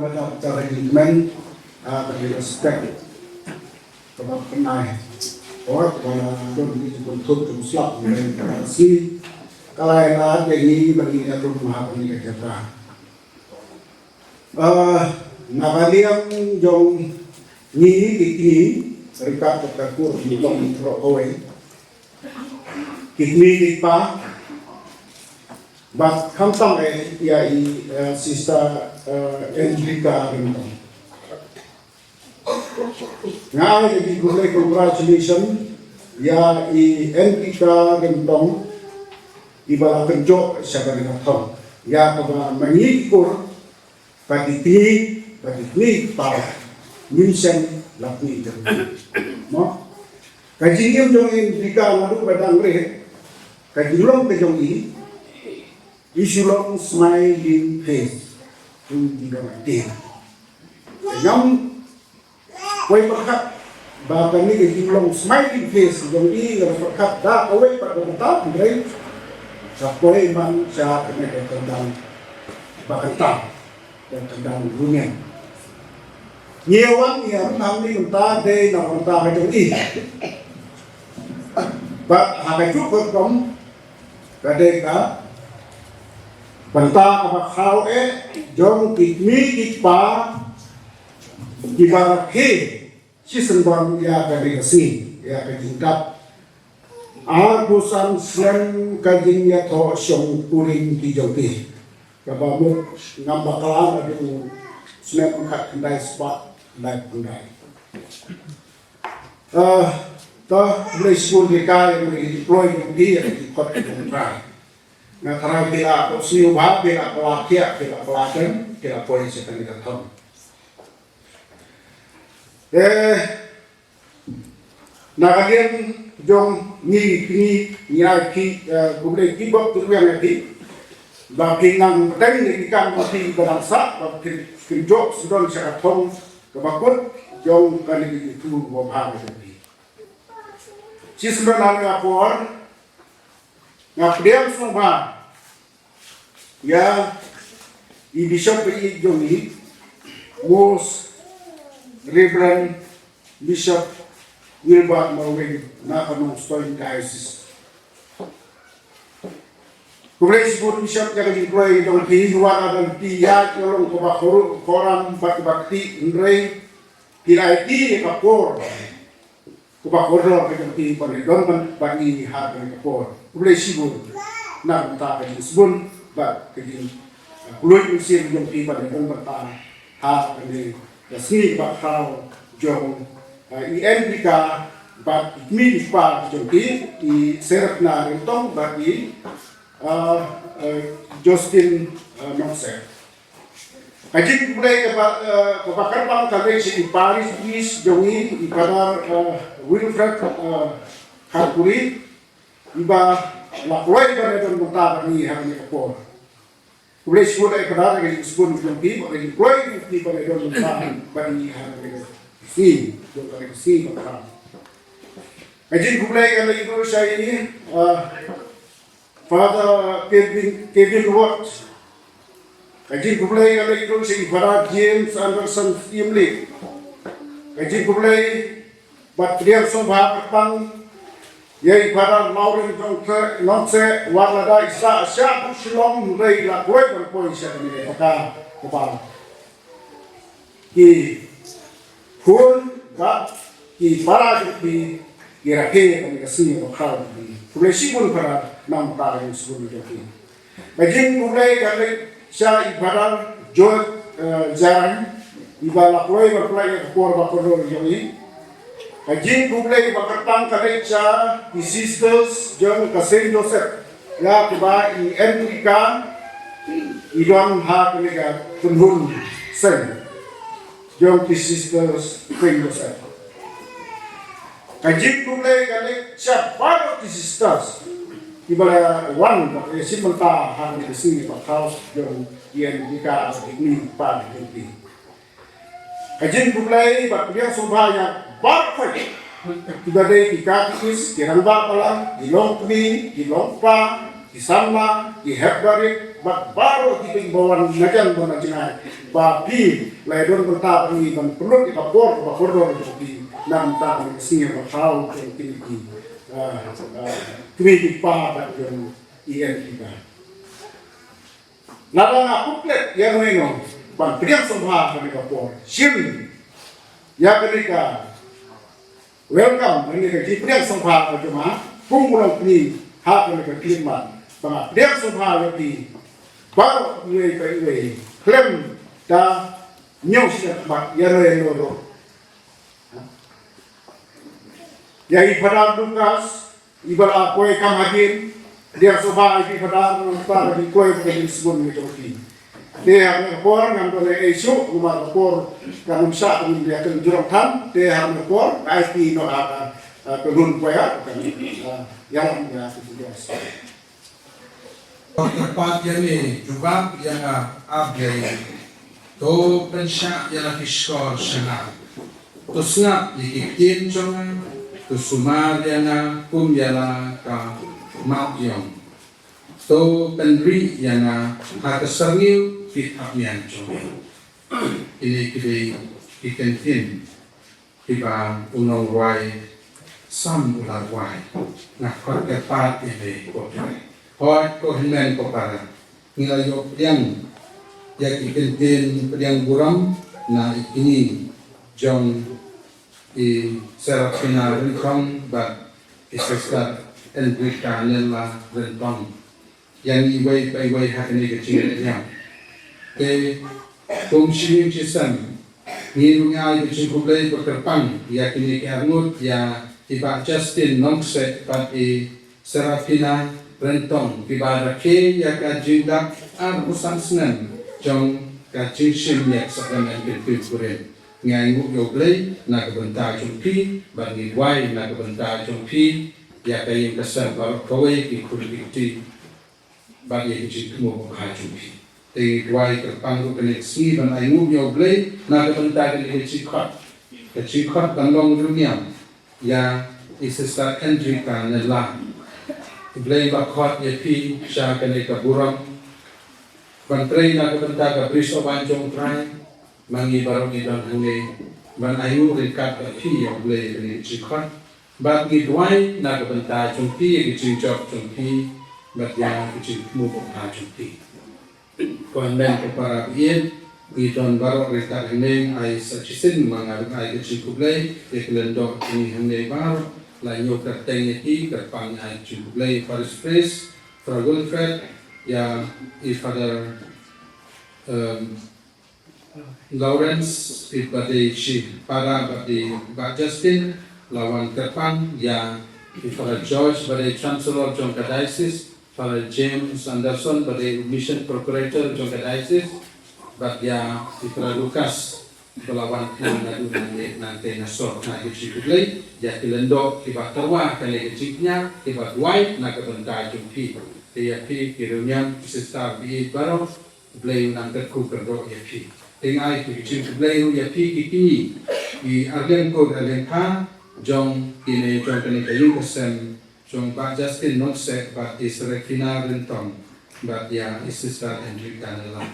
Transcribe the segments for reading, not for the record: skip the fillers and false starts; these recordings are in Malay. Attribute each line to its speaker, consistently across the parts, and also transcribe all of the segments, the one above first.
Speaker 1: pada arrangement bagi respect kepada penai or pada don di bentuk siap dengan si kalau yang jadi bagi itu rumah ini kerja. Nakaliang jong ni kini serikat terkur di dalam prokoi kini dipa but kamtang ya sista Enrica Rentong nga jadi gulay congratulation ya Enrica Rentong ibala kerjo sa kanila ya pag mangikur pagiti pa minsan lakni no kajingim jong Enrica lalu badang re kajulong kajong isulong smiling face yung digamati. Yang way pagkat baka ni isulong smiling face yung pagkat da away pagkata right sa poy man sa pinagkatandang bakanta dan tandang runyan. Nyewan yang namni unta de na unta ka yung ba hakachuk kom kadeka banta abakhaw jong kitmi kitpa dibarakhe sisembang ya kadegasi ya kadingkap agusan slen kadingya to syong puring kijoti kabamu ngambakalan adu slen kat kendai spot live kendai toh boleh school kita yang deploy di kot kontrak na tarang bila ako sinuha, bila pelakya, bila pelakan, bila polisi akan dikatakan. Nakalian jong ni kubulay kibok tuloy ang ati. Bagi nang matay, ikan mati berangsa, bagi kinjok sudon sa katong kabakot, jong kanili itu wabhag ati. Sisma namin apor, ngapdiam semua ya i-bishop i-jomi most Reverend Bishop Wilbert Marwin na kanong Stolen Diocese. Kumpres po Bishop yang diploy dong hihiwa dan tiyak yung kubakuro koram bakti ndre kiraiti kapor kubakuro kayong tipon don bagi hati kapor. Kumpres po na punta kayo sabon ba kaging kuloy yung siya yung tipa na yung bata ha kaging kasni bakhaw yung i-Enrica ba ikminis pa yung i-serap na rin itong ba Justin Nonser. Kajing kulay kapakar pang kagay si Paris Bis yung ipanar Wilfred Harpuri iba lakway ba na itong bunta ni Hangin Kapor. Kulay siguro ay padara kaya yung yung team, kaya yung kulay yung team ba na itong bunta ba ni Hangin Kapor. Yung kaya si Kapor. Kajing kulay ka na ito siya ini, Father Kevin Watts. Kajing kulay ka na ito si Father James Anderson Imlik. Kajing kulay Batriang Sombha Kapang yai para Lauren Jongse nonse warlada isa siya busilong rei la koi berpoi siya ni maka kepala ki kun ga ki para ki kirake kami kasih bakal di polisi pun para nam para yang sebelum itu bajing mulai kali siya ibaral jod jaran ibala koi berpoi kepor bakor yang Kajing kublay bakatang kalit siya i-sisters John Saint Joseph ya kiba i-Enrica idang ha kaniga tunhun sen John i-sisters Saint Joseph. Kajing kublay kalit siya bago i-sisters ibala one simulta ha kaniga sini bakhaus John i-Enrica at igni pa di Kajing kublay bakliang subhanya Barfay, tiba dari dikatis, diramba pala, dilongkni, dilongpa, Sama dihebari baru kita bawa najan bona jinai bapi laidon berta pergi dan perlu kita bor di nam ta singa bertau kini kini pa dan ien kita nada na kuplet yang no ban priang sembah kami kapor sim ya kenika welcome ini ke priang sembah cuma pungulong ni hak kenika klimat bang priang sembah di baru we klem da nyau siap mak ya no ya ibarat Lukas ibarat kue kamadir dia soba ibarat Lukas di kue begini sebelum itu dia ngepor ngambil esok rumah ngepor kan umsa dia kan jurang tam dia ngepor IT no ada penun kue kan yang ya itu
Speaker 2: Tempat yang ni juga yang abjay to pensya yang kiskor sana to snap dikitin jangan to sumar yang kumyala ka makyong to penri yang hakasangiu fit apyan jangan ini kiri ikentin tiba unong wai sam ular wai nak korkepat ini kopai Hoi ko himen ko para nilayo yang ikentin yang buram na ini jong i serapina rentong ba isestar enbrika nela rentong yang iway hakani kecil yang ke kumshi chisan ngirunya kecil kublai berterpang yakini kearnut ya tiba Justin nongse pat i serapina rentong tiba ke ya kajindak usan senen jong kajinsim yak sakamen pintu kuren ngai ngu yoblei na kebentar jumpi bagi wai na kebentar jumpi ya kayin kesan baru kowe ki kurikti bagi hijikmu hajumpi te wai terpanggu koneksi ban ai ngu yoblei na kebentar ki hijikot bandong dunia ya isestar endrika nela Iblay bakot yepi siya kanika buram. Bantray na kabanta ka briso banjong try. Mangi barong idang huli. Ban ayu rinkat ka pi yung blay rin chikot. Bat gidway na kabanta chung pi gichijok chung pi. Bat yang gichimubok na chung pi. Kuan men ko para iyan. Idon barong rinkat hining ay sa chisin mga ay gichikublay. Iklendok ini hining barong. Lainnya kerteng ini kerpang ai jublai Paris Press, Frau Wilfred, ya Father Lawrence, ibadai si para badi Mbak Justin, lawan kerpang ya Father George badai Chancellor Jongka Diocese, Father James Anderson badai Mission Procurator Jongka Diocese, bad ya Father Lucas Belawan nanti nasor nak kecil ya kilendo kibat terwah kali kecilnya kibat white nak kebentar jumpi dia pi kirumnya sestar bi baru blay nanti ku kerdo ya pi tengai kecil blay ya pi kini di argen ko argen ka jong ini jong kene kayu kesen jong Pak Justin not set but is rekina rentong but ya sestar Hendrika nela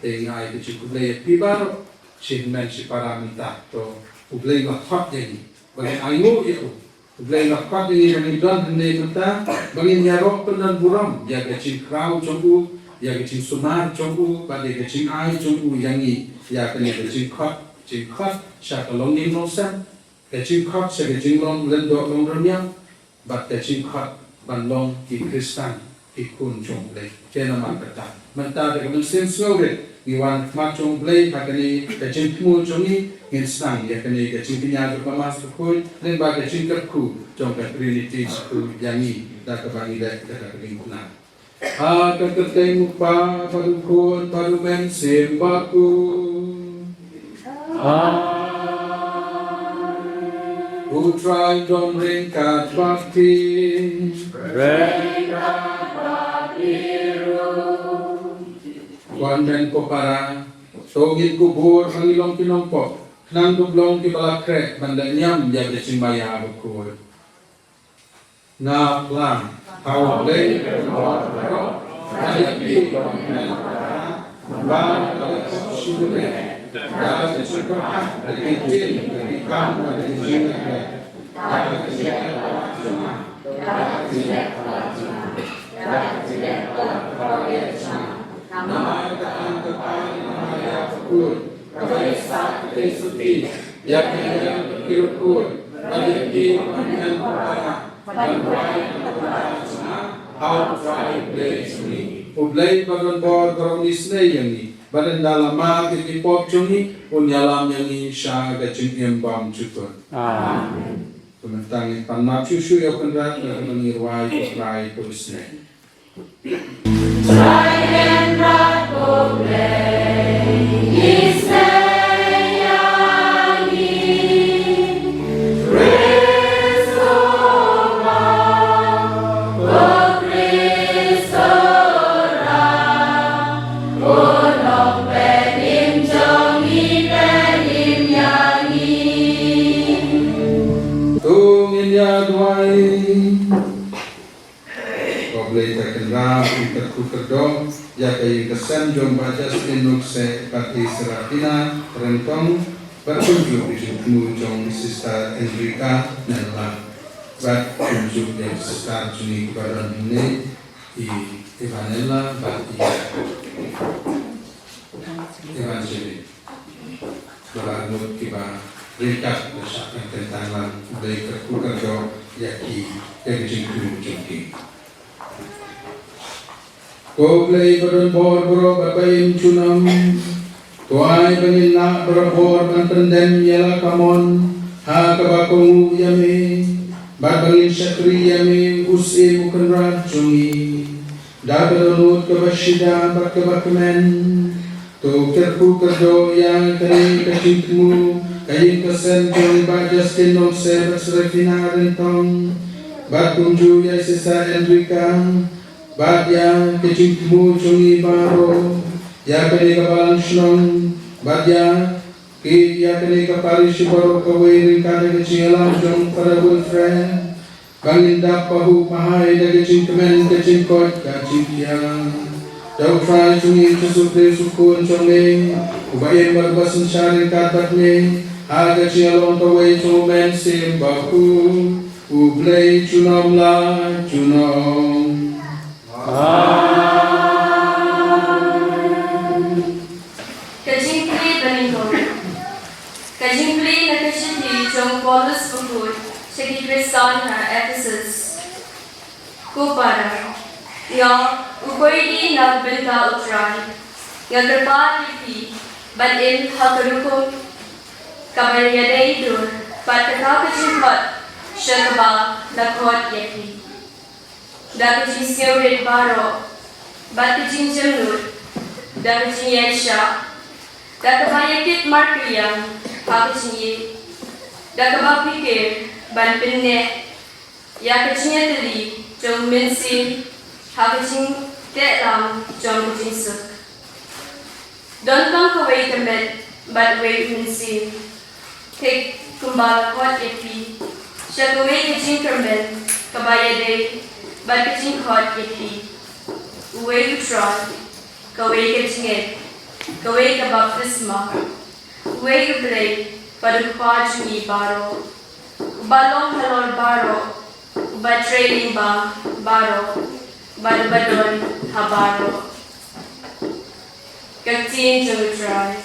Speaker 2: tengai kecil blay ya pi baru Cihman si para minta to ublay lakot jadi bagi ayu itu ublay lakot ini bagi don hendak minta bagi nyarok penan buram ya kecil krau jombu ya kecil sumar jombu bagi kecil ai jombu yangi ya kene kecil kot siapa longin nosan kecil kot sekecil long lendok long remyang bat kecil kot bandong di Kristen ikun jomblay kena makata minta dengan sensor Iwan macam blay hakani kecil pun jongi instan ya kani kecil punya berpamas berkoi dan bagi kecil kerku jongkat Trinity school yangi dah kebangi dah keringkunan. Ketemu pa padukun padumen sembaku. Putra dom ringkat bakti. Kuan men ko para togit kubur pangilong pinompok nang dublong ti balakre banda nyam ya de simbaya ko na plan haulay baro kalipi ban sure dan suka dikit dikam Ublay bagan bor barang isnay yang ni, badan dalam mak ini pop jungi, unyalam yang ni syah gacing embam cuton.
Speaker 3: Amen.
Speaker 2: Pementang panmat susu yang kendrat mengirwai perai perisnay.
Speaker 3: Try and not go play.
Speaker 2: Tungin ya duai. Boleh terkenal terkuker dong, ya kayu kesan jom baca senuk se pati serapina rentong berkunjung di sini jom sista Enrika nela berkunjung di sista Juni badan ini di Evanela bati Evangelik beranut kiba ringkat bersama tentang boleh terkuker dong yaki yang jengking. Koblay badan bor babayim cunam tuai penginak berbor dan pendem yala kamon ha kabakong yami babangin syatri yami usi bukan racungi dabalunut kabashida bakabakmen tu kerpu kerdo yang kari kacintmu kayin kesen jong bajas tinong sebas refina rentong bakunju ya sisa Enrika Badya kecintmu cungi baro, ya kene kabalan shnong, badya ki ya kene kapari shibaro kawai ringkada kecialam jong pada wulfre, banginda pahu pahai da kecintmen kecinkot kacintya, jauh frai cungi kesukre sukun conge, ubayin barbasan syari katatne, ha kecialong kawai cumen simbaku, ublay cunom la cunom.
Speaker 4: Kajingpli Beningkong Kajingpli nakashiti jong Paulus Bukut Shaki Kristan na Ephesus Kupara Ya ukoidi na binta utrai Ya gerpa lipi Bad in hakarukum Kabaryadai dur Bad kakao kajingkot Shakaba nakot yaki Dapet siyo rin baro, ba't jinjamnut, dapet jinyensya, dakabayakit markiyang, hakajinyi, dakabapikir, ban pinne, yakajinyatali, jong minsin, hakajing tetlang, jong jinsuk. Dontong kaway kamet, bat way minsin, tik kumbala kot yapi, siya kaway kajing kamet, kabayaday, But kajing hot yeti, uwe utron, kaway kajingit, kaway ka baptisma, uwe ublay, padukwa jungi baro, balong halor baro, ba training ba baro, badon habaro. Kagtiin jung utray.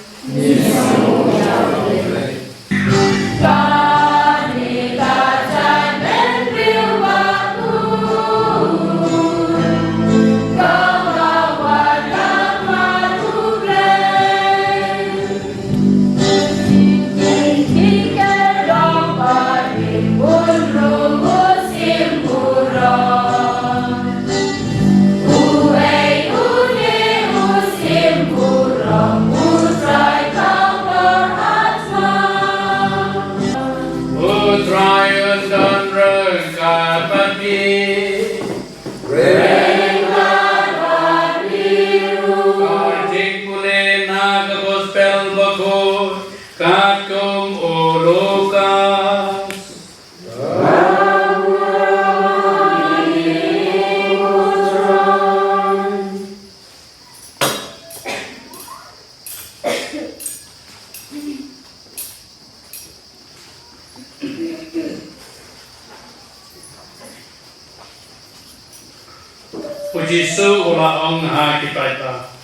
Speaker 5: Puji Yesus ula ong ha kipaita.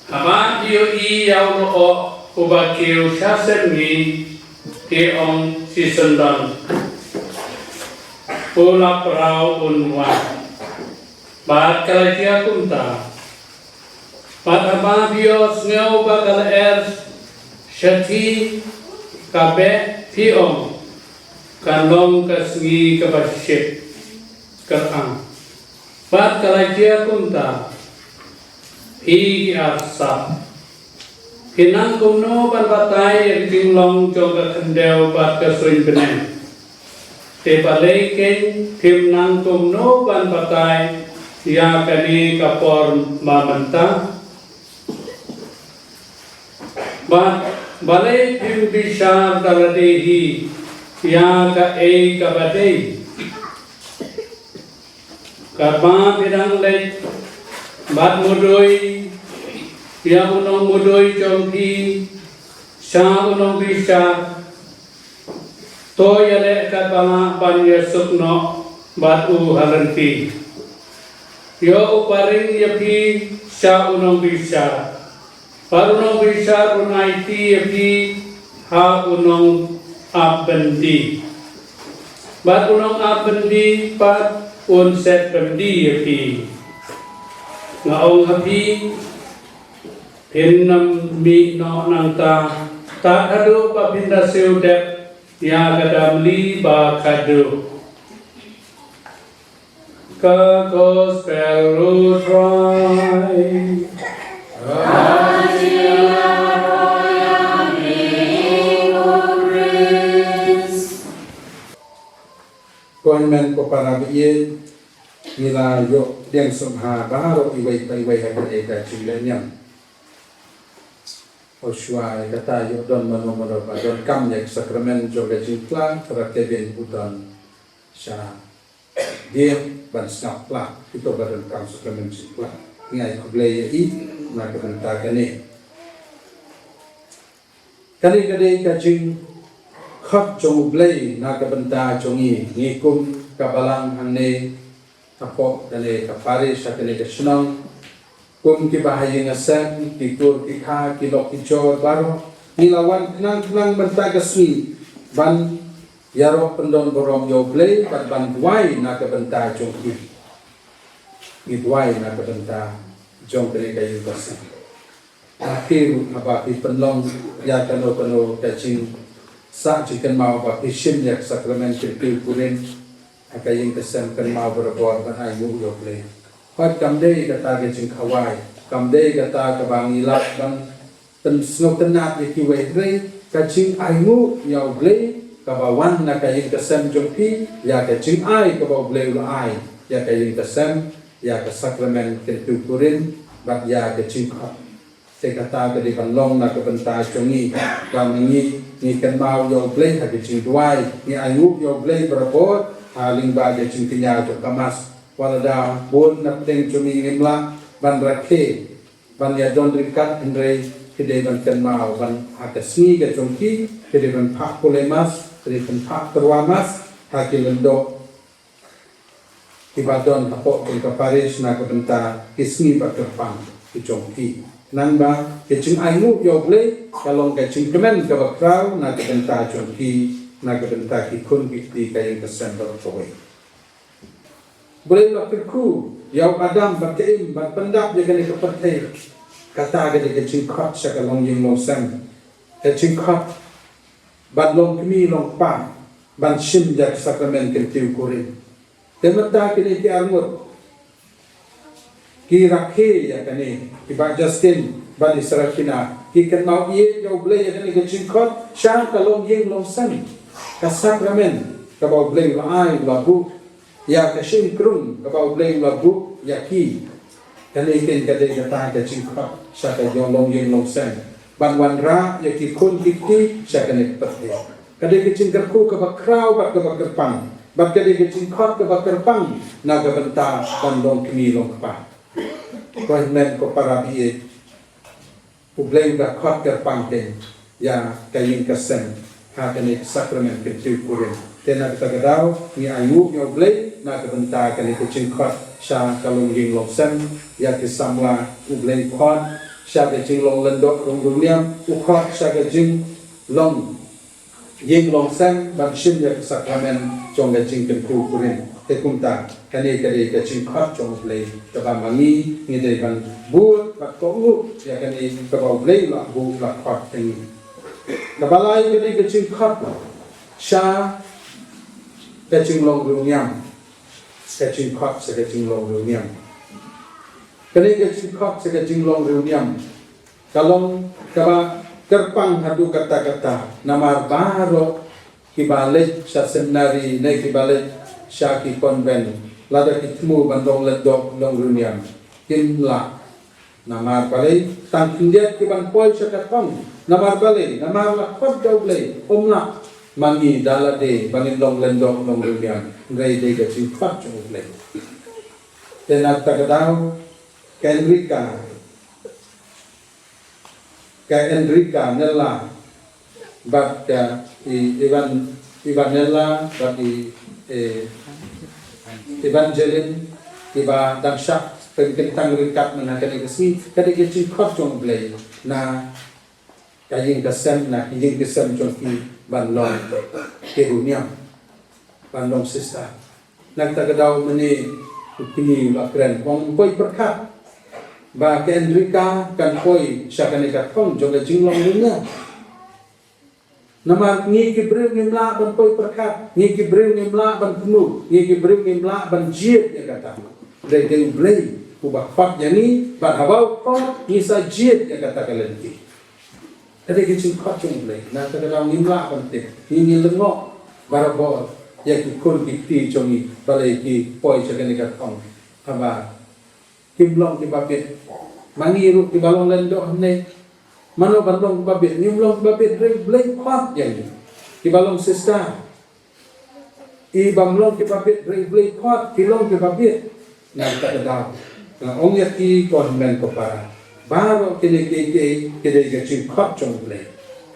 Speaker 5: Hama dio I yau lo uba kiu syasem ni ke ong si sendan. Ula perau unwan. Bat kalakia kunta. Bat hama bios ngau bakal syati kabe piong. Kanlong kasngi kabasyip kerang. Bat kalakia kunta. Hi arsa. Hinang kumno ban batai yang tinglong jong ka kendel bat kasrin benen. Te balai ken tim nang kumno ban batai ya kani kapor mamenta. Bat balai tim bisa daladehi ya ka kabadei. Karma bidang lei bat mudoi ya unong mudoi jongki sa unong bisa to yale katama panya sukno bat u halanti yo uparing yapi sa unong bisa parunong bisa unaiti yapi ha unong abendi bat unong abendi pat unset bendi yapi ngaong hapi pinnam mi no nangta tak hadu pa pinda seudep ya kadamli ba kadu ka gospel try
Speaker 2: Konmen ko para biin nila yo diang sumha baro iway hagan eka chilanyam Oshua kata yo don mano ba don kam yak sakramen joga jingkla para keben udon sha dia ban snap pla itu badan kam sakramen jingkla ngai kublaya I na kanta kane kali ka jing khot jong blay na kabanta jongi ngikum kabalang hanne apo dale kapare sakene kesenang kum ki bahaya ngasam ki tur ki kha ki lok ki chor baro nilawan kenang banta gasmi ban yaro pendon borom yo blay ban duai na kabanta jongi ni duai na kabanta jong kene kayu gasam akhir apa ki penlong ya kano kacing sa chicken mau ba ishim yak sakramen kirti kurin akaying kasam kan mau berbuat ban ayu yo play pat kamdei kata ke jing khawai kamdei kata ka bangilak bang ten snok tenat ki we rei kaching ayu yo play ka bawan na kaying kasam jongpi ya ka jing ai ka ba play lo ai ya kaying kasam ya ka sakramen kirti kurin bat ya ka jing kha te kata ke di balong na ka banta chongi kamingi ni kan mau yo play ha ke jing duai ni ayu yo play berbuat haling baga jing kinya to kamas wala da bon na teng chumi ngimla ban rakhe ban ya don rikat andre kede ban kan mau ban akasni ke chongki kede ban phak polemas kede ban phak terwamas ha ke lendo ibadon tapo ke paris na ke benta kisni ba terpang ke chongki nang ba ke jing ayu yo play kalong ke jing kemen ke bakrau na ke benta chongki na kabenta ki kun ki kayang kesan bertoy. Boleh lakirku yau adam batim bat pendap je kene kepertai kata gede ke cingkot sakalong ying long sam ke cingkot bat long kmi long pa ban sim jak sakramen ke tiu kurin temata kene ki armut ki rakhe ya kene ki ba Justin ban Israfina ki kan mau ye yau boleh ya kene ke cingkot syang kalong ying long sam kasakramen kabau bleng lai labu ya kasim krung kabau bleng labu ya ki kali ken kade kata ka chingkha saka yolong yeng long sen ban wan ra ya ki kun kiti saka ne pate kade ke chingkarku ka bakrau bat ka bakrpang bat kade ke chingkha ka bakrpang na ga banta ban long kimi long pa ko men ko para bi bleng da khot ka pang ten ya kayin ka sen kani sakramen kecil kurin. Tena kita kedau ni ayu nyoblay na kebenta kani kecil kot sya kalung ling longsen ya kisamla ublay kot sya kecil long lendok rong duliam ukot sya kecil long ying longsen baksin ya sakramen jong kecil kecil kurin. Tekunta kani kecil kot jong ublay coba mangi ni dari ban buat bak tolu ya kani coba ublay lah bu lah kot tengi. Kabalai kani kecil kot sya kecil long duliam kecil kot sekecil long duliam. Kani kecil kot sekecil long duliam. Kalau kaba terpang hadu kata-kata namar baru kibalik sa seminari na kibalik sa ki konven lada kitmu bandong ledok long duliam. Kinla namar balay tangkindiat kiban poy sa katong namar balay namar lakot daw balay umla mangi dalade bangin long lendong long duliam ngai de kecil kot jong balay. Tenak tagadaw Enrica nella bat Ivanella bat Evangeline iba dangsyak pagkintang rikat na kanigasi kadigiti kotong blay na kaying kasem na kaying kasem jong ki banlong kerunyam banlong sista nagtagadaw mani upini bakren kung ko'y berkat ba ke Enrica kan ko'y siya kanikat kong jong jinglong niya nama ngi kibril ngimla ban ko'y berkat ngi kibril ngimla ban penuh ngi kibril ngimla ban jiet ya kata dari dia blay kubak fak yani ban habaw kong ngi sa jiet ya kata kalenti ada kecil kacung blay na tagadaw ngimla ban te ngi lengok barabor ya ki kur ki jongi balay ki poy siya kanikat kong haba kimlong ki babit mangiru ki balong lendok ne mano balong babit nimlong babit blay kwat yang ki balong sista i banglong ki babit blay kwat kilong ki babit na tagadaw na ongyat ki konben ko para baro kini kecil kacung blay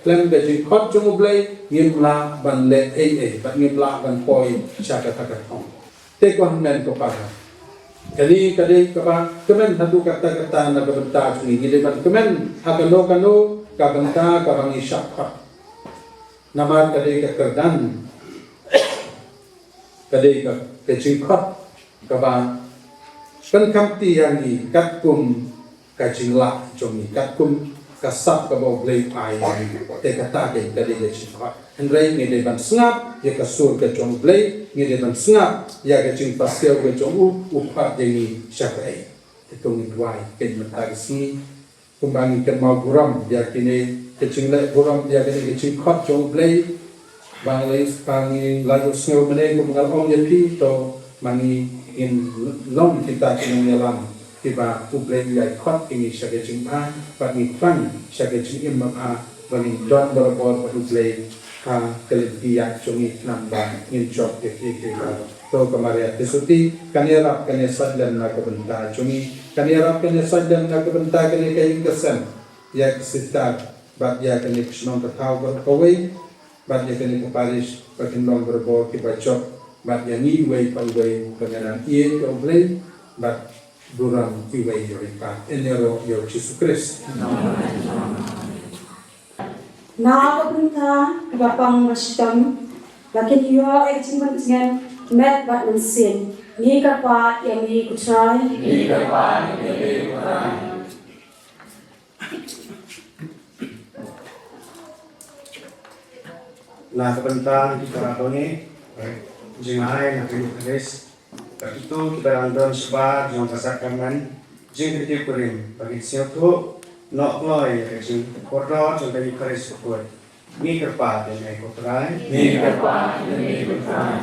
Speaker 2: Lem kecil kacung blay ngimla ban le bat ngimla ban poy siya katagatong te konben ko para kali kaba kemen hadu kata-kata na kabenta ni gideban kemen hakano kabenta kabang isyakha nama kali kekerdan kali kecikot kaba kan kamti yang ni katkum kajingla jomi katkum kasap kabo blay pai te kata ke kali kecikot hendrai ngedeban sengap ya kasur ke jong blay ngedeban sengap ya ke jing pastel ke jong upat jengi syakai itong idwai ken matagsi kumbangi ken mau buram ya kini ke jing le buram ya kini ke jing khot jong blay banglay pangi lagu sngeu mene kumangal ong yapi to mangi in long kita kinong yalam tiba ublay ya khot ini syake jing pa pangi pan syake jing imam a bani don barabor ublay ha kelebih cungi nambah nginjok ke to kemaria tesuti kanirap kane sadlan na kabenta cungi kanirap kane sadlan na kabenta kane kaing kesen ya sitar bat ya kane kisnong kataw berkawai bat ya kane kaparish batin long berbo ki bacok bat ya ni way paway kanana iye to blay bat durang iway yoripa enero yo Jesus Christ
Speaker 6: Nakakabunta, kapapang masyitang, lakin iyo ay cimban dengan met bat mensin. Ni kapa yang ni kutray. Ni kapa yang ni kutray.
Speaker 1: Nakakabunta kita ratoni, jingay na pinukalis. Kapito kita random sebar jong kasakaman, jing kritik kurim. Bagi siyo to, nok loy kecil kotor sampai dikeris kuat. Ni kerpa dan ni kotoran. Ni kerpa dan ni kotoran.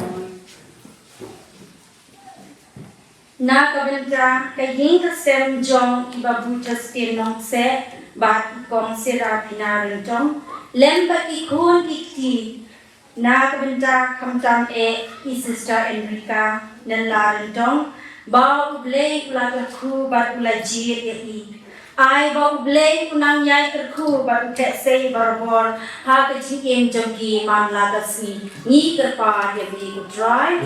Speaker 4: Na kabenta kaying kasem jong iba butas tinong se bat kong sira pinarin jong lemba ikun ikti na kabenta kamtam i sister Enrica nan larin jong ba ublay ulagaku bat ulaji i Ai bau blei unang yai terku baru kese barabor ha ke chikem jongki man la kasni ni kerpa dia bi utrai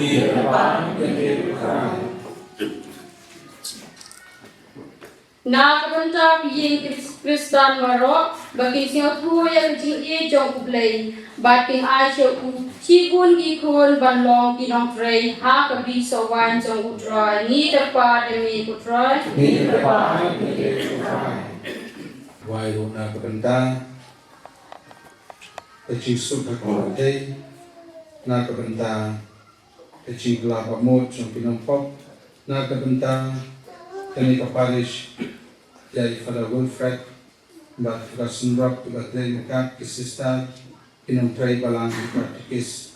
Speaker 3: Na kabanta biyin Kristan marok bagi singot hu yang jing e jong ublei bating ai che u chi gun gi khon ban long ki nong frei ha ka bi so wan jong utrai ni terpa de mi utrai
Speaker 2: Wai rona kabanta Kecing sup hakote Na kabanta Kecing kelapa mut Jom pinampok Na kabanta Kani kaparish Dari Father Wilfred Bat Father Sunrap Bat Lay Mekat Kisista Pinampray Balang Pratikis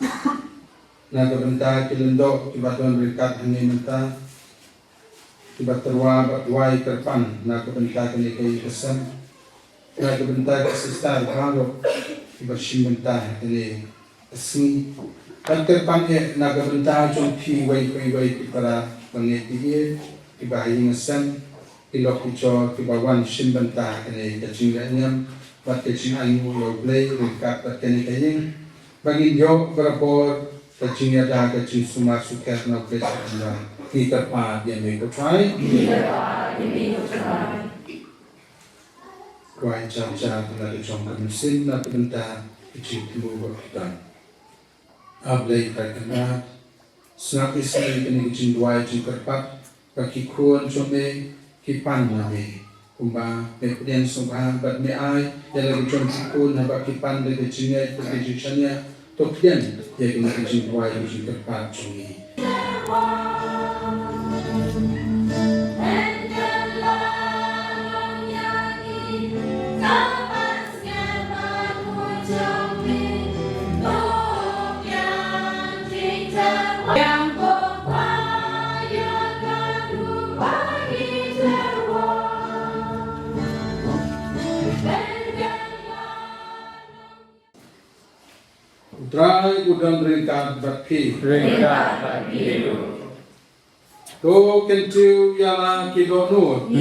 Speaker 2: Na kabanta Kilendok Kibatuan Berikat Hangin Menta Kibat terwa Bat Wai Kerpan Na kabanta Kani Kayi Kesem Na kabanta Kisista Bangok Kibat Shimbenta Kani Kesmi Kan Kerpan Na kabanta Jom Pi Wai Kipara Bangi Tiye Kibahi Ngesem Ilok Ichor Kibawan Shimbenta Kani Kacing Lanyam Bat Kacing Ayu Yo Blay Ringkat Bat Kani Kaying Bagi Yo Berapor Kacing Yada Kacing Sumar Suket Na Blay Sakanda Kita Pa Yang May Kutrai Kuai Cham-Cham Na Kacong Kamusin Na Kabenta Kacing Timu Bakitan Ablay Kakana Senap Isai Kani Kacing Duai Kacing Kerpat Bagi Kuan Chome Kipan Nami Kumba Mepden Sungha Bat Me Ai Yang lagi Chom Kikun Habak Kipan Dari Kacingnya Kacing Chanya Tokian Yang Kani Kacing Duai Kacing Kerpat Chome Utrai udang ringkat berki. Do kentiu yala kidonut.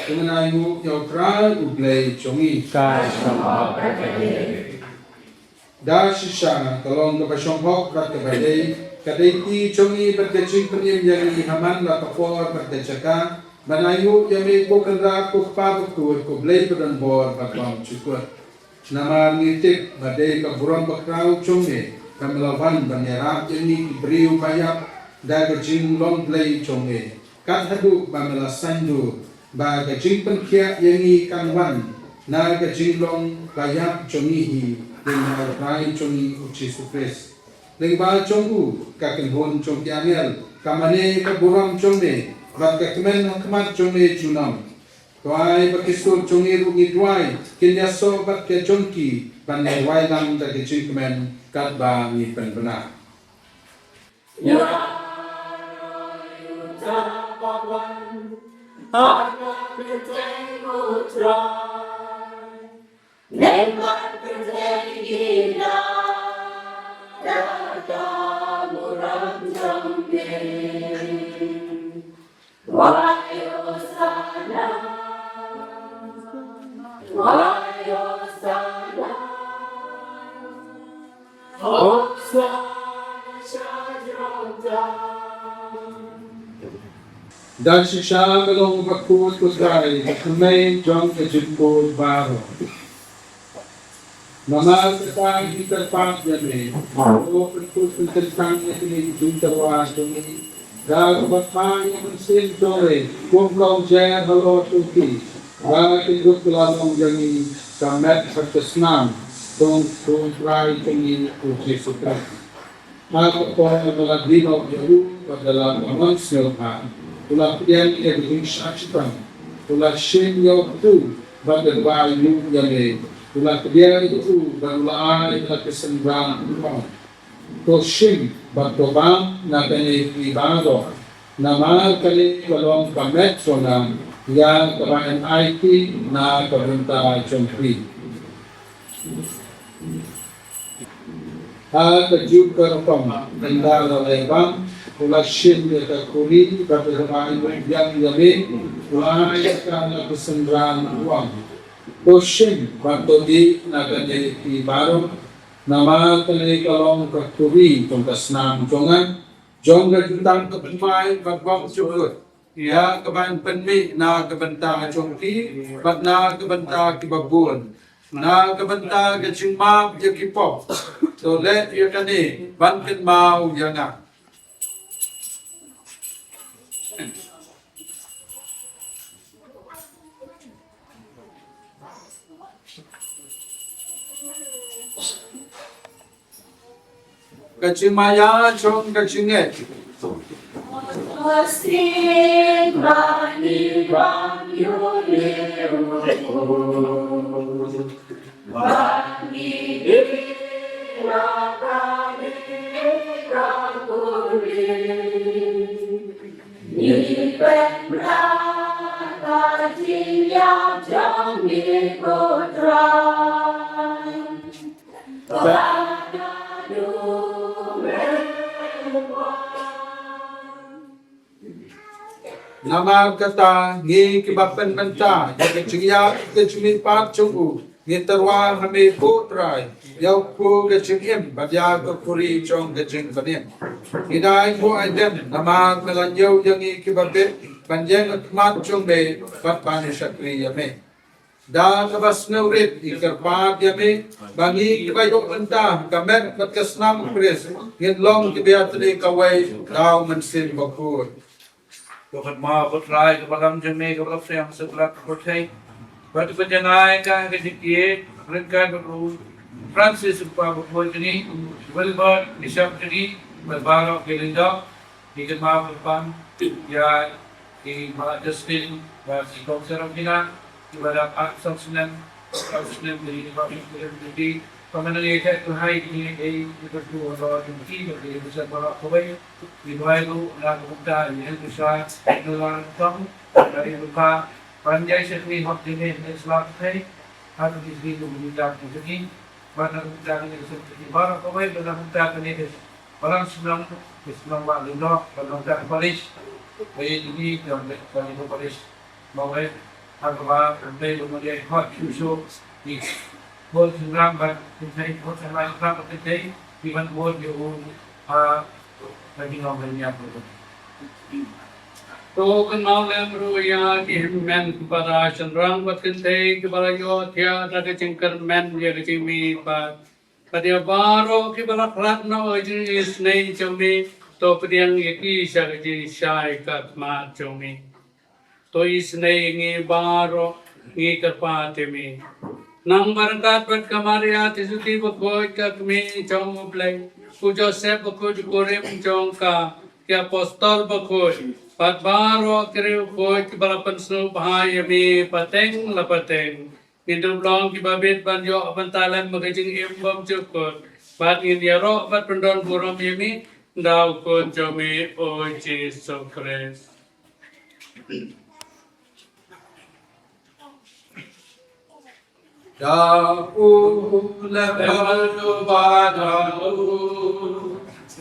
Speaker 2: Mengenai mu yang trai ublay chongi. Da sisa tolong kepasyong hok rat kebadai. Kadai ti chongi berkecing penim yang dihaman la kapor berkecaka. Menayu yang mengikut rat kukpa bekur kublay pedan bor bakam cukur. Nama ngitik badai kaburan bakrau chonge kamelawan banyarap ini beriu bayak daga jing long play chonge kat hadu bamela sandu baga jing penkia yangi kanwan naga jing long bayak chongi hi dengan rai chongi uci supres lengba chongu kaken hon chong kiamel kamane kaburan chonge baga kemen kemat chonge chunam Tuai bakisur chongi rugi tuai kinya so bat ke chongki panai wai lam da ke chingmen kat ba ni pen bena Dan sisa melong bakut kudai kumay jong kejipod baro. Nama kita kita pang jami. O perkut tentang ini juntawa jami. Dah berapa yang mesin jore. Kumpulan jer halo tuki. Dah tinggal kelalong jami. Kamet berkesnam. Tong trai tinggi uji sutra. Aku adalah dino jauh adalah manusia silha. Tulah pian yang saksikan, tulah shin yang tu bagai bayu yang ini, tulah pian itu barulah ai nak kesembuhan tuh. To shin batobang na kini ibado, nama kali walong kamet sonam yang kebayan IT na kabunta jompi. juga kendala lebar, ulashin ya kuri, pada zaman yang jadi, ulayakkan kesenderaan uang. Poshin batodi nagade di baru, nama kali kalong kuri tongkas nam jongan, jongan jutang kepemai batwang cukup. Ya keban penmi na kebenta jongki, bat na kebenta kibabun. Na kebenta kecing ma ya kipop. So let ya kani bankin mau ya na. Kecing maya chong kecing et. Nama kata ngi kibapen benta jadi ceria kecumi pat cunggu ngi terwa hame putrai yau ku kecim badia ke puri cong kecing panen idai ku aiden nama melanjau jangi kibapen panjang mat cong be pat pani sakri yame da kabas naurit ikerpat yame bangi kibayok benta kamet pat kesnam pres ngin long kibiatri kawai dau mensin bakur.
Speaker 7: Bukan mau berlai kepada jemi kepada yang sebelah percaya. Pada penjangai kan kejikiat mereka berlu Francis supaya berbuat ini berbuat disab jadi berbalok gelinda di kemah depan ya di Malaysia Justin dan di Konseram Bina kepada Aksan Sunan dari jadi pemenang itu hai ini berdua orang tinggi dari besar balak kawai di luar itu nak buka ini besar luar kamu dari luka panjai sekali hot ini Islam hai harus diberi budak jadi mana budak ini seperti balak kawai dengan budak ini orang sembilan bak lino orang tak Paris bayi ini dan dari Paris bawa agama sampai kemudian hot susu di Bol senang ban saya ikut sama orang terkait di mana bol dia lagi ngomongnya apa tu.
Speaker 5: तो नाम रुया कि मैं para चंद्रांग बतकते कि para यो थिया रग चिंकर मैं ये चिमी पर pada baro कि para ratna ओजन इस नहीं चमी तो पदियंग ये की शगजी शाय का मा चमी तो इस नहीं ये baro ये कर पाते में Nang berkat buat kemaria tisuti bakoi ka kami jong play ku Joseph bakoi korim jong ka ki apostol bakoi pat baro kiri koi ki balapan snu bahai mi pateng la pateng Hindu blong ki babit banjo bantalan magajing imbam cukut pat ngin yaro pat pendon burom yemi daw ko jomi o Jesus Christ.
Speaker 2: Jauh lebar badau,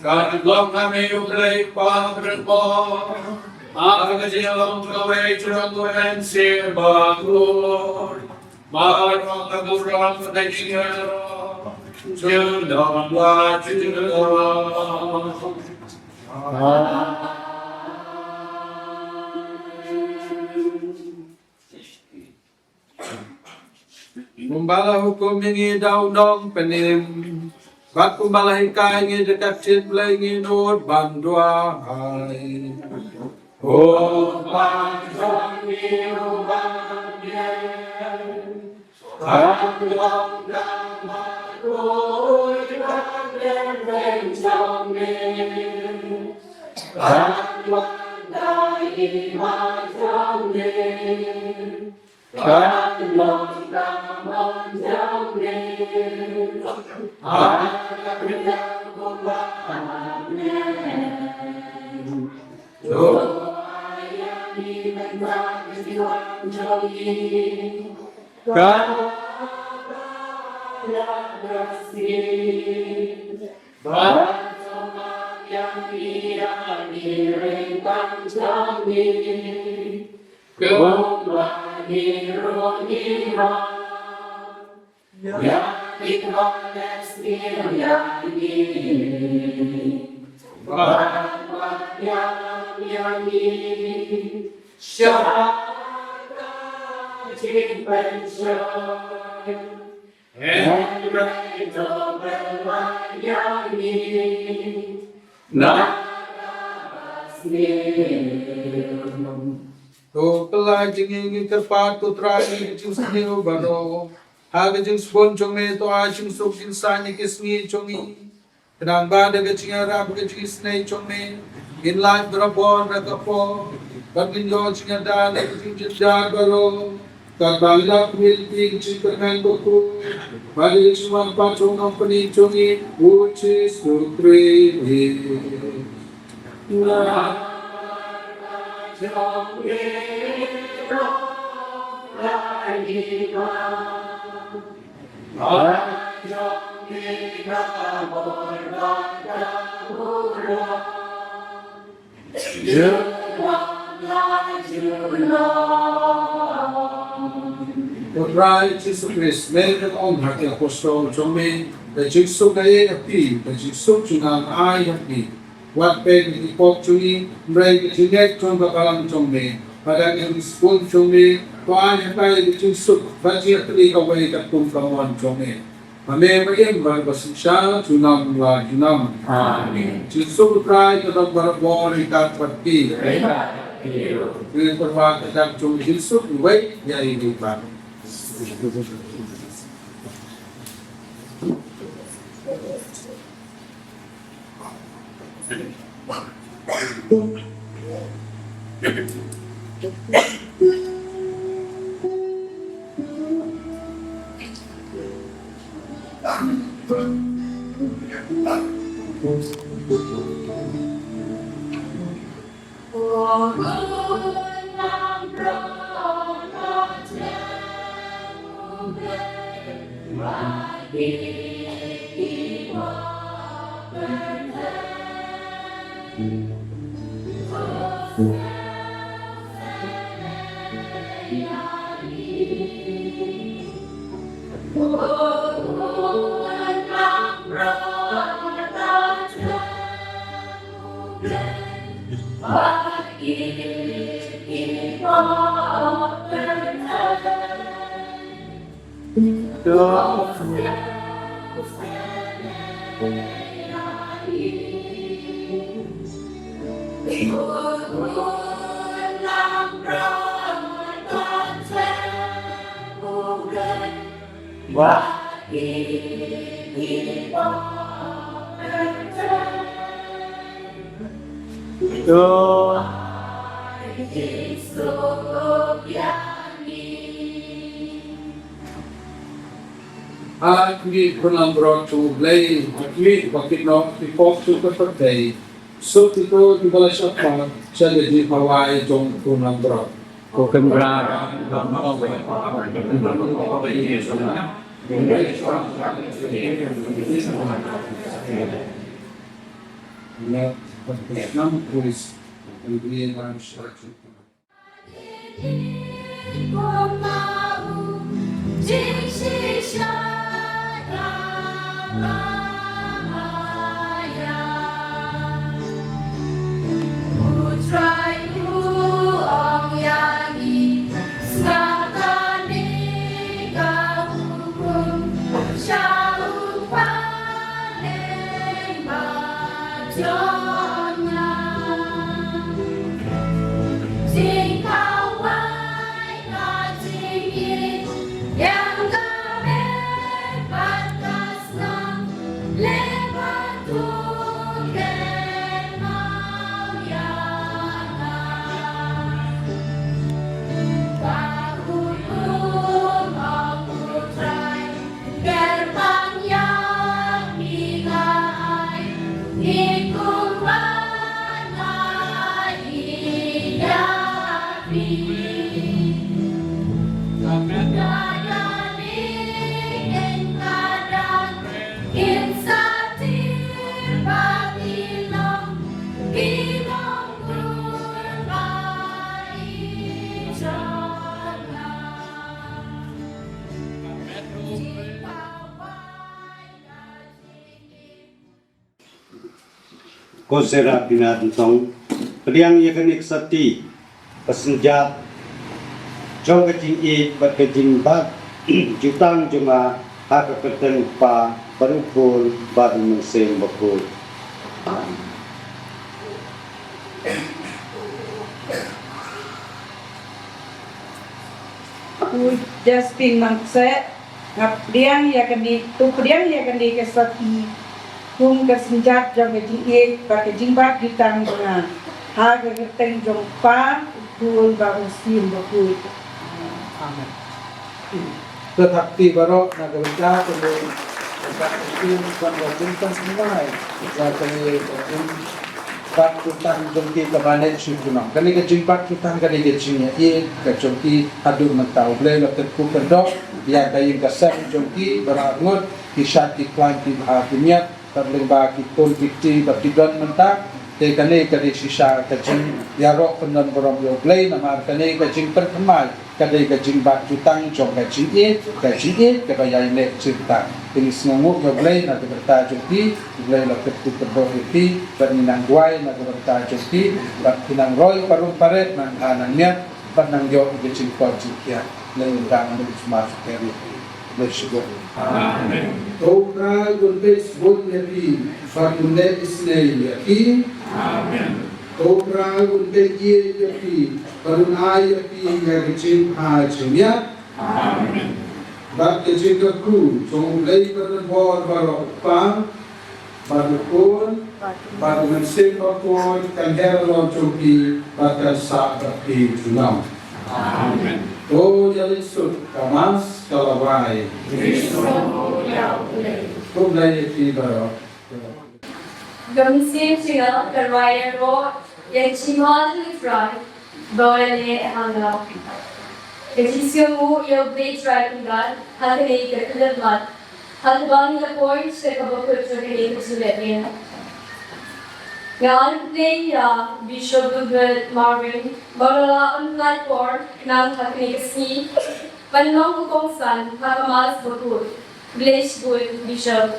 Speaker 2: kadang kami ulai pabrekor, agak jauh kau curang kuen sebagur, barang keburang kedai Jendong wajudong. Membala hukum ini daun dong penim, bat membala hikai ini dekat cit lengi nur bandua hai. Oh bandua niru bandye, bandong damaku bandeng bencong bandong dai macong Kadang damang jauhin, anak yang kubahanen. Doa yang dimenang jiwa jauhin, kadang To pelai jing kerpat tu trai jing sini baro. Haga jing spon chongi to a jing sok jing sani kismi chongi. Kenang bada ke jing arab ke jing snei chongi. In life drapon rakapo. Bagin yo jing ada ne jing jidar baro. Kat bangla kumil ting jing kerang boku. Bagi jing man pa chong company chongi. Which is to pray. Putra Jesus Christ, meron ang hati apostol Jome, the Jesus kaya api, the Jesus junang ay api. Wat peg di pok cumi, mereka jinek cung bakalang Jome, pada yang school Jome, to ay kaya di Jesus, baci api kawai katung kawan Jome. Mame mayem bagus siya junang wa junang. Amin. Jesus putra kita berbuat ikat pati. Dengan berbuat kita Jome Jesus, baik ya ini pak. At we pernah brought to play, at we bakit no, we fought to the birthday. So tito di bala siya pa, siya di Hawaii jong pernah brought. Nam pulis, hindi na siya.
Speaker 3: Amen.
Speaker 8: Kosera Pinatong, Priang Yakanik Sati, Pasenjat, Jong Kajing E, Bat Kajing Bat, Jutang Junga, Haka Keteng Pa, Barukul, Bat Menseng Bakul.
Speaker 9: Justin Mangse, Ngapriang Yakandi, Tupriang Yakandi Kesati, Hum Kesenjat Jong Kajing E, Bat Kajing Bat Jutang Junga, Haka Keteng Jong Pa, Bakul, Barusin Bakul.
Speaker 2: Amen. Tetapi barok na gawinta kami pagkakitin pangwapuntan semua ya kami bakutang jongki kabanet syukunang kami kecing bakutang kami kecingnya i kecongki hadur mentau boleh lekat kupendok ya kayin kasar jongki berangut kisah iklan di hakimnya terlibat kitun kiti bertidon mentah kani kadi sisa kecing yarok penon borong yo play nama kani kecing perkemal kadi kecing bak jutang jong kecing kebaya ini cerita ini semua yo play nak bertajuk di play loket kubendok itu berminang guai nak bertajuk di berminang roy parum paret nang anangnya penang yo kecing kuajikia lendang semua sekali bersyukur. Amen. Tokra guntes bot nebi fatunde isnei yaki. Amen. Tokra gunte ye yaki parunai yaki ngagicin hajumya. Amen. Bak kecin kaku jong lei bernbor barokpa barukun barumensing bakun kandel lojoki bakal sabaki junam. Amen. Oh Yesus kamas kalawai. Kumlay tiba.
Speaker 3: Gamisin siya karwaya ro yang cimol ni fry boleh hangap. Kecisiyo mo yung blade striking gun hati ni kerjalan hati bang the point sa kabukod sa kini kusulit niya. Ngayon ya Bishop Douglas Marvin barulah on platform ng Haknikasi Panlong Kongsan Hakamas Bakur Blaise Good Bishop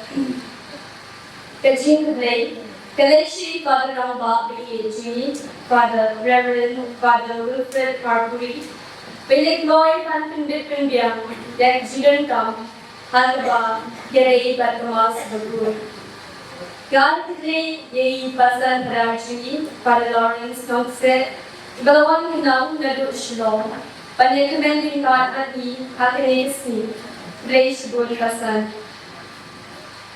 Speaker 3: Kajing Kablay Kaleshi Father Ramba PhD Father Reverend Father Wilfred Carberry Pilik Loy Panpindit Pindiang Yak Jidan Kam Hanaba Gerei Batamas Bakur God today, ye pasan Raji, Father Lawrence Nongse, Galawang Hinang Nadu Shalom, Panrecommending God at me, Hakanesi, Blaise Good Pasan.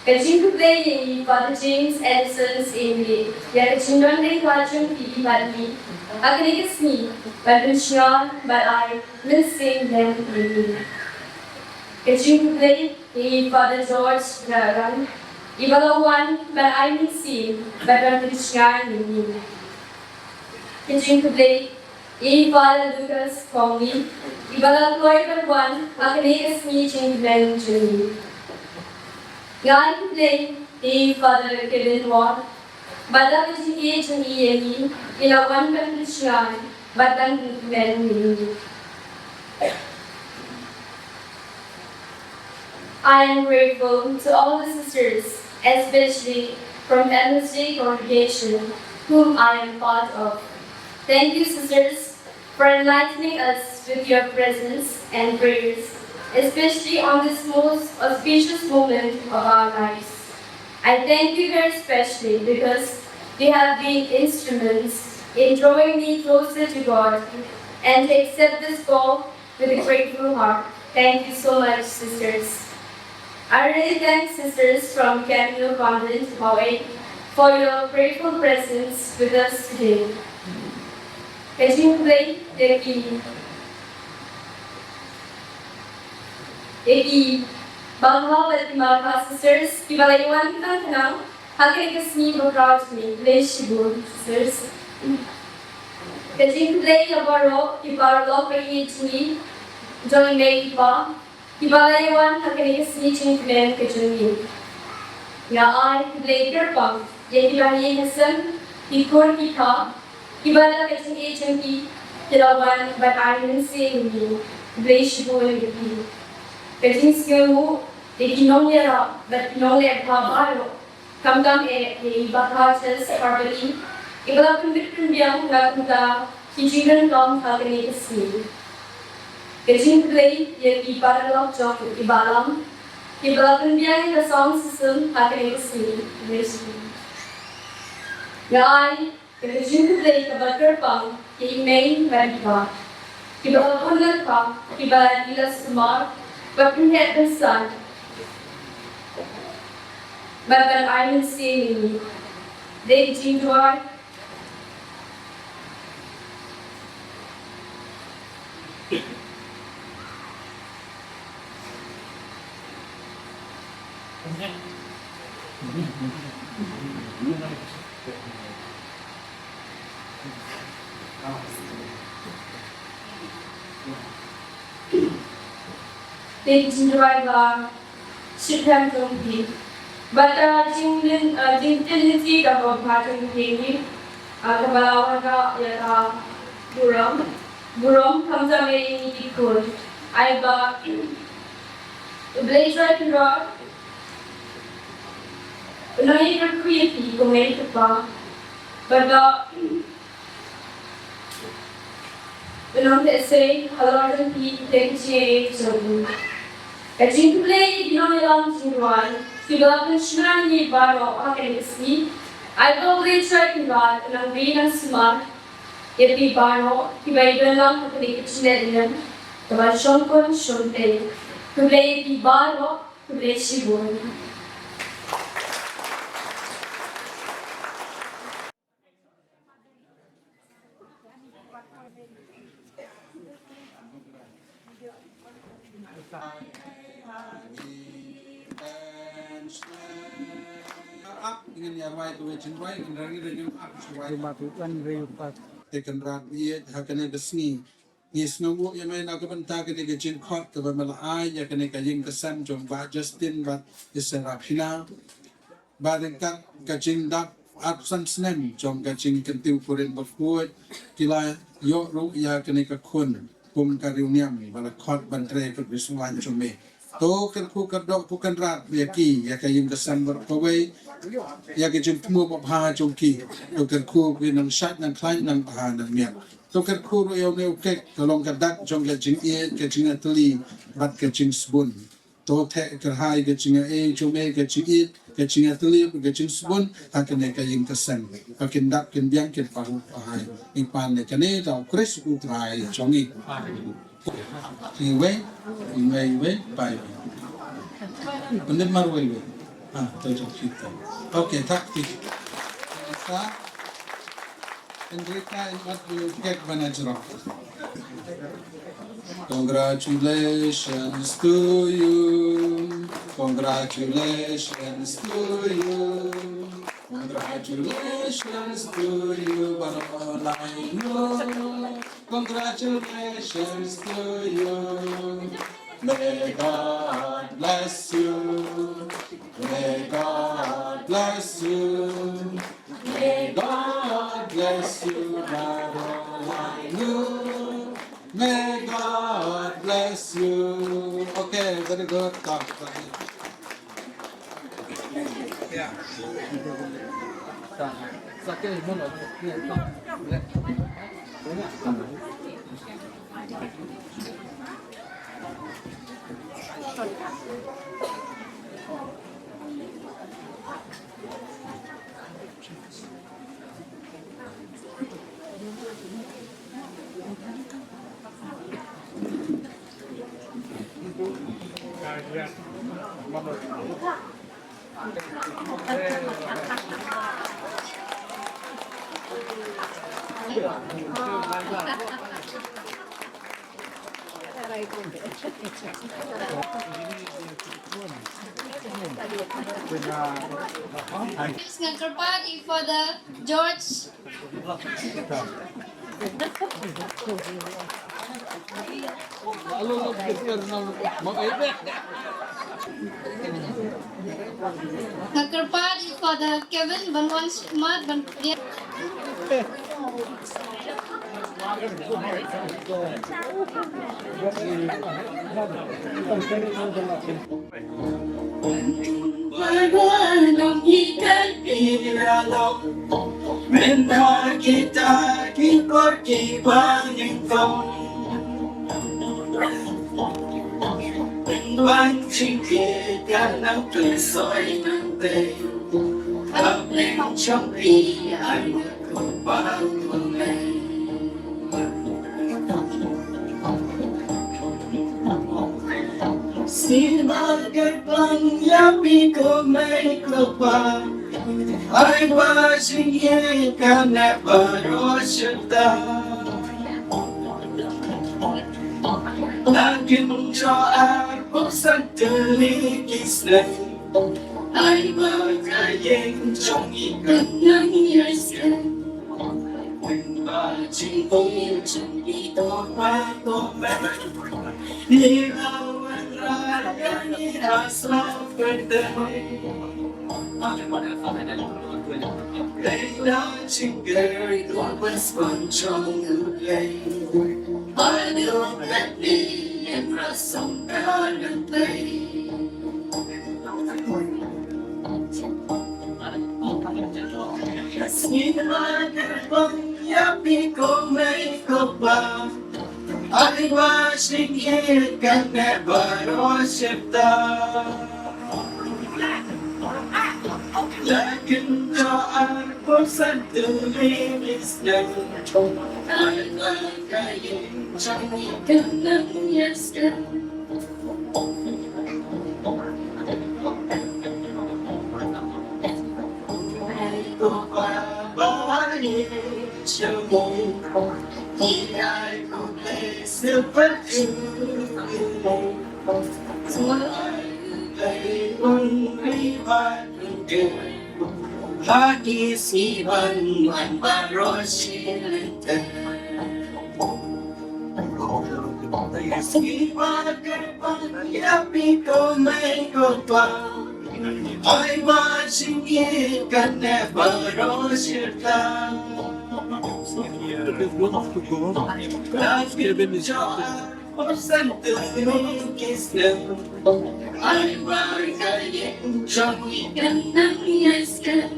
Speaker 3: Kajing today, ye Father James Edison's Amy, Yakachindan de Kajum P. Badmi, Hakanesi, Badunshon, but I will sing them in me. Kajing today, ye Father George Dragan, Ibalawan, but I will see, but I'm Christian in me. Kajing today, Father Lucas Kongi, Ibalakloy but one, Akanekas me change men to me. God today, Father Kevin Watt, but I'm Kajing to me, Ilawan but Christian, but I'm men in me. I am grateful to all the sisters, especially from MSJ congregation, whom I am part of. Thank you, sisters, for enlightening us with your presence and prayers, especially on this most auspicious moment of our lives. I thank you very especially because you have been instruments in drawing me closer to God and to accept this call with a grateful heart. Thank you so much, sisters. I really thank sisters from Camino Convent, Hawaii, for your grateful presence with us today. Kajing Play, Eki, Banghaw at Malka sisters, Kibalayuan kitang tanang, Hakin kasni proud me, Blaise Good sisters. Kajing Play, Yabaro, Kibarlo, Kayitui, John May Ipa, Kibalayuan Hakinis meeting plan kajuni. Nga ay later pang, yung kibahay hasan, ikor kita, kibala kajing agency, kilawan but I didn't say me, Blaise Good Kajing skill mo, ikinong nila, but kinong nila pabalo, kamdam bakhatas parbali ibala kunbit biang lakunta kijiran long hagani kasmi kajin play ye ibaralok jok ibalam ibala biang the song system hagani kasmi Ngai kajin play kabakar pang ye main radika ibala hunal pang ibala dilas smart but head the sun but when I am seeing they jinjoy they jinjoy la should have don't but tendency ka pattern hingi kabalawan ka ya buram comes a very good I got blaze right and rock no you can create go make the pa but they say a lot of people take change so a jingle play you know long one Silakan shnani baro akan isi. I go great striking God and I'm being a smart. Yet be baro, he may be long to the kitchen. The Vashon Kon Shon Day. To play the baro, to play Shibun.
Speaker 2: Up ingin ya right to wage and right and regular up to right tekan rat ye hakane desni yes no wo ya mai na ka banta ka de jin khot ka ba mala ai ya kane ka yin ka sam jong ba Justin ba isera phina ba den ka jin dak at san snem jong ka jin kan tiu purin ba fuat kila yo ru ya kane ka khun kum ka riuniam ba la khot ban tre ka biswan chome to kan ku ka dok ku kan rat ya ki ya ka yin ka sam ba ko wei ya ke jin tumo ba ha jong ki to kan ku ke nang shat nang klein nang ha nang mia to kan ku ro yo ne ke ka long ka dak jong ka jin e ke jin atli bat ke jin sbun to te ka hai ke jin e jong e ke jin e ke jin atli ke jin sbun ha ke ne ka yin ka san ka kin dak kin biang kin pa ru pa hai in pan ne ka ne ta kris u trai jong i we bai Benar marwai we. Terus kita. Oke, tak tik. Enrica and what you get manager. Congratulations to you. Congratulations to you. Congratulations to you. Congratulations to you. May God bless you. May God bless you. May God bless you, Caroline. May God bless you. Okay, very good. Talk. Yeah.
Speaker 3: Party for the George. Party for the Kevin Banwan Smart Ban
Speaker 10: Nang ikan ilalong Mena kita kipot kibang yung phone Bánh chinh kia cả năm tuổi soi nắng tê Ấp lên trong đi anh cùng bao mừng ngày Xin bagay pang yapi ko may kapal Ay ba sige ka na baro syuta Laging cho buksan tuligis na Ay ba kayang trong ikan ng yaskan Ba ching ong trong ito pa to meron Ilawan raga ni asla perday Kayla chingger lumas panchong ulay Ano pati ang rasong kalantay Sinagapang yapi ko may kapal Ay ba sige ka na baro syepta Laging doon po sa tulilis na Ay ba kayang chamikan ng yaskan Ay ko babalik siya mo Di ay ko sa pagkakulong Ay mong iba't Hagi siwan man baro silita Siwan kapag yapi ko may kopang Ay masingit ka na baro silita Laging siya Osan tuligis na Ay ba kayang chamikan ng yaskan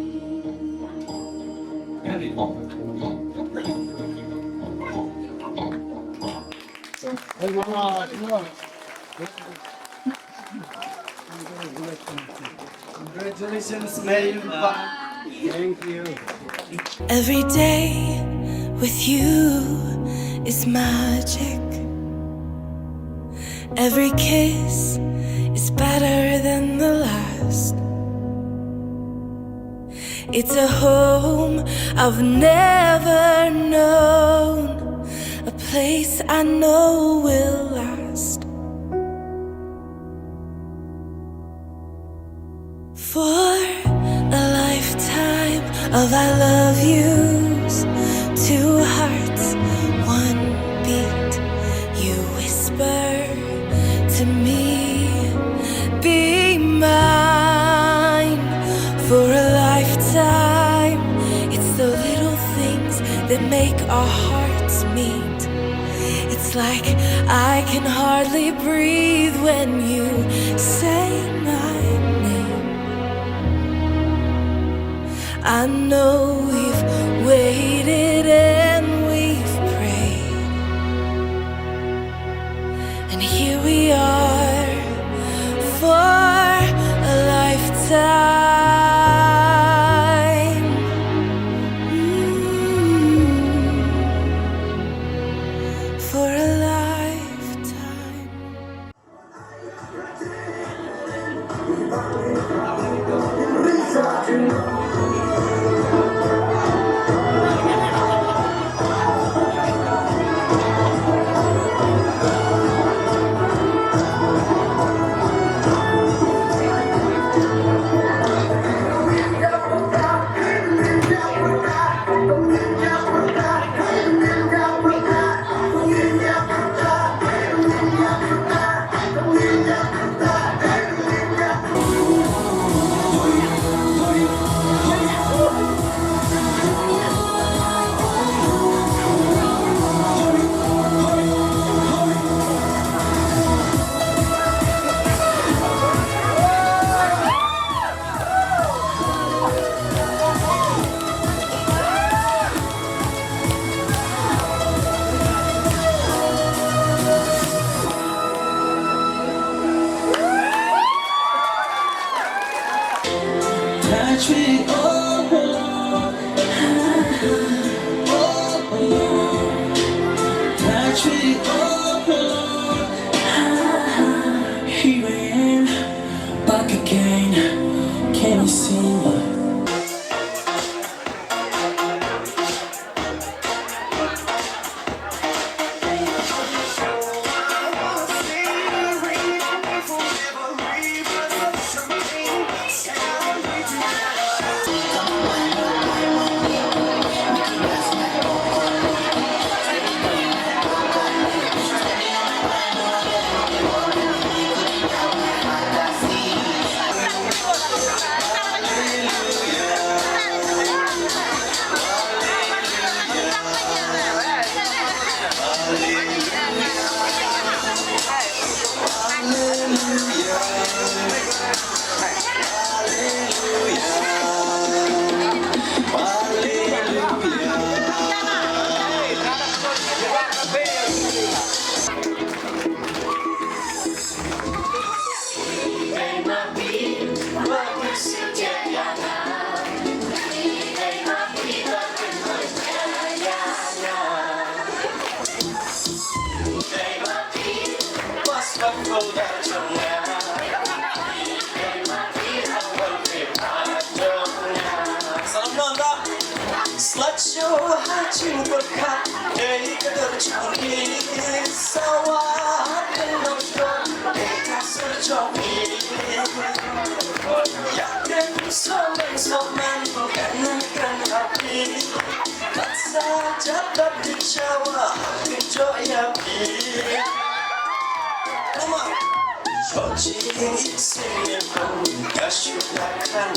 Speaker 1: Congratulations, Mayor. Thank you.
Speaker 10: Every day with you is magic Every kiss is better than the last It's a home I've never known A place I know will last For a lifetime of I love yous 2 hearts, 1 beat You whisper to me Be mine For a lifetime It's the little things that make our hearts meet It's like I can hardly breathe when you say my name I know we've waited and we've prayed And here we are for a lifetime For a lifetime Selalu hati berkat dari keterjangki sawah penonton kita serjangki yakin somen mengenakan hati tak saja dapat dijawab kejauh yapi Shojing sini pun kasudakan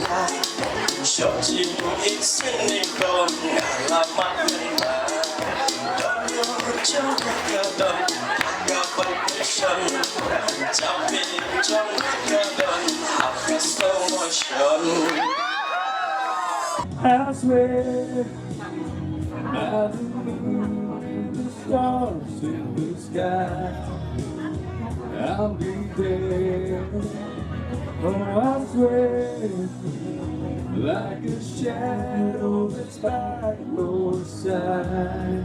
Speaker 10: Shojing sini pun alamat lima Dulu jangan kadang agak berkesan Tapi jangan kadang hapus slow motion
Speaker 11: I swear by the stars in the sky I'll be there. Oh, I swear, like a shadow that's by your side.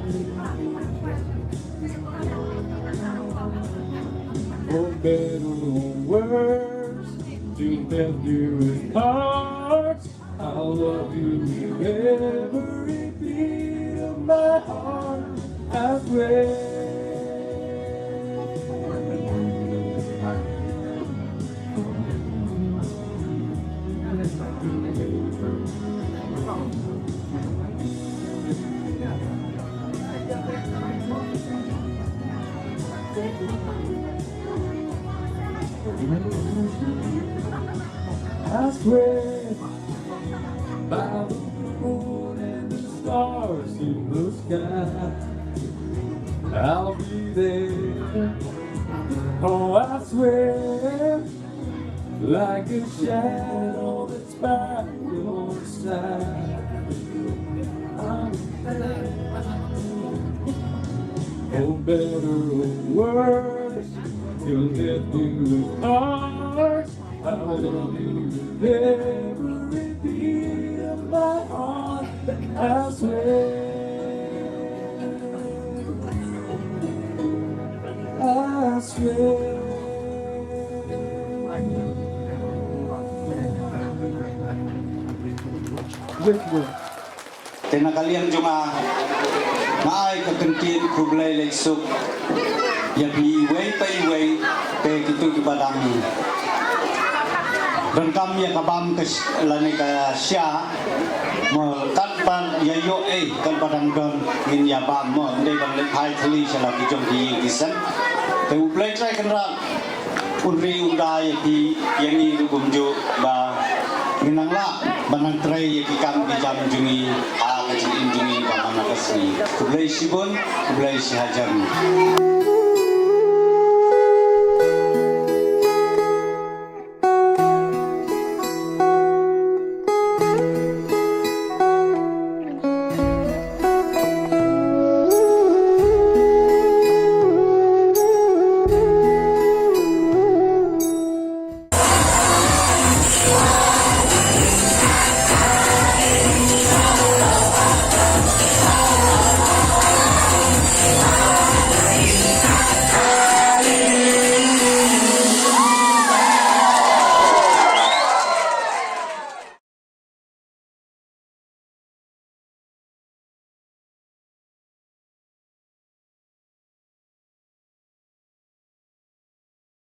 Speaker 11: For better or worse, till death do us part. I'll love you with every beat of my heart. I swear. I swear by the moon and the stars in the sky I'll be there. Oh, I swear like a shadow that's by your side Oh, better or worse, you'll get through the heart. I love you with every beat of my heart. I swear, I swear.
Speaker 8: Tena kalian cuma ngai kekentin kublai leksuk ya bi wei pai wei pe kitu kibadang dan kami ya kabam ke lani ka sya mo tanpan ya yo kan padang don ngin ya bam mo ndai bang le phai thli sala ki jong ki kisan te ublai trai kan ra unri undai ki yang ni gum jo ba Minanglah banang tray yang kami jam jungi kecil jungi banang nakasni. Kublai sibun, kublai si hajar.